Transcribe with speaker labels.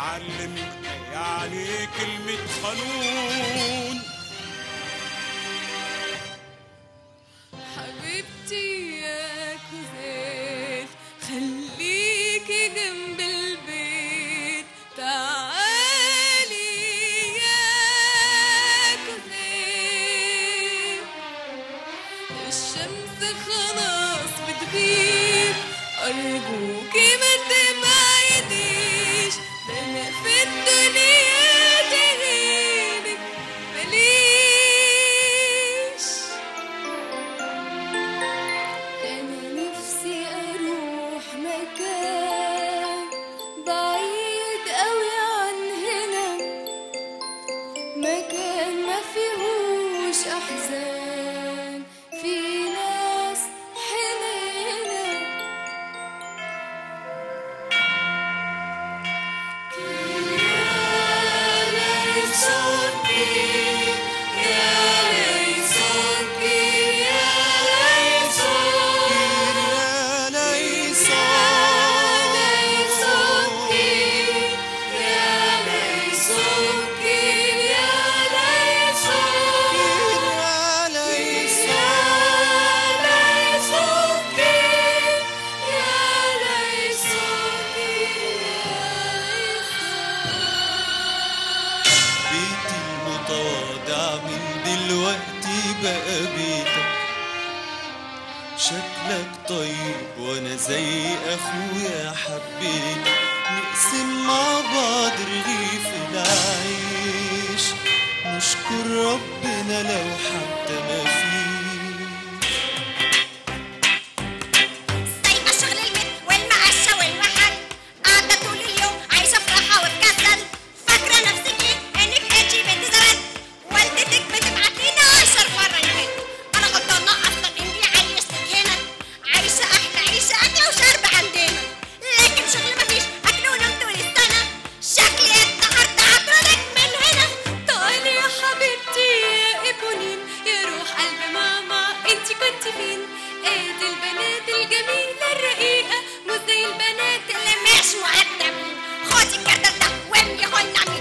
Speaker 1: علمتنا يعني كلمة قانون.
Speaker 2: حبيبتي يا كوزيل خليكي جنب البيت، تعالي يا كوزيل. الشمس خلاص بتغيب، أرجوكي ما تبعديش، ده أنا في الدنيا تغيبك ماليش. أنا نفسي أروح مكان بعيد أوي عن هنا، مكان ما فيهوش أحزان، في ناس حنينة.
Speaker 3: بيتي المتواضع من دلوقتي بقى بيتك، شكلك طيب وانا زي اخويا حبيتك، نقسم مع بعض رغيف العيش، نشكر ربنا لو حتى ما فيش.
Speaker 4: سايبة شغل البيت والمعشة والمحل، قاعدة طول اليوم عايشة في راحة وفي كسل، فاكرة نفسك ايه؟ انك هاتشي بنت زمان، والدتك بتبعتلنا 10 مرة يمين. انا غلطانة اصلا اني عايشتك هنا، عايشة احلى عيشة اكل وشرب عندنا، لكن شغل مفيش، اكل ونوم طول السنة، شكلي النهاردة هطردك من هنا.
Speaker 2: تعالي يا حبيبتي يا إيبونين، يا روح قلب ماما انتي كنت فين؟ ادي البنات الجميلة الرقيقة، مش زي البنات
Speaker 4: اللي مش مقدمين، خدي الكارت ده واملي غنى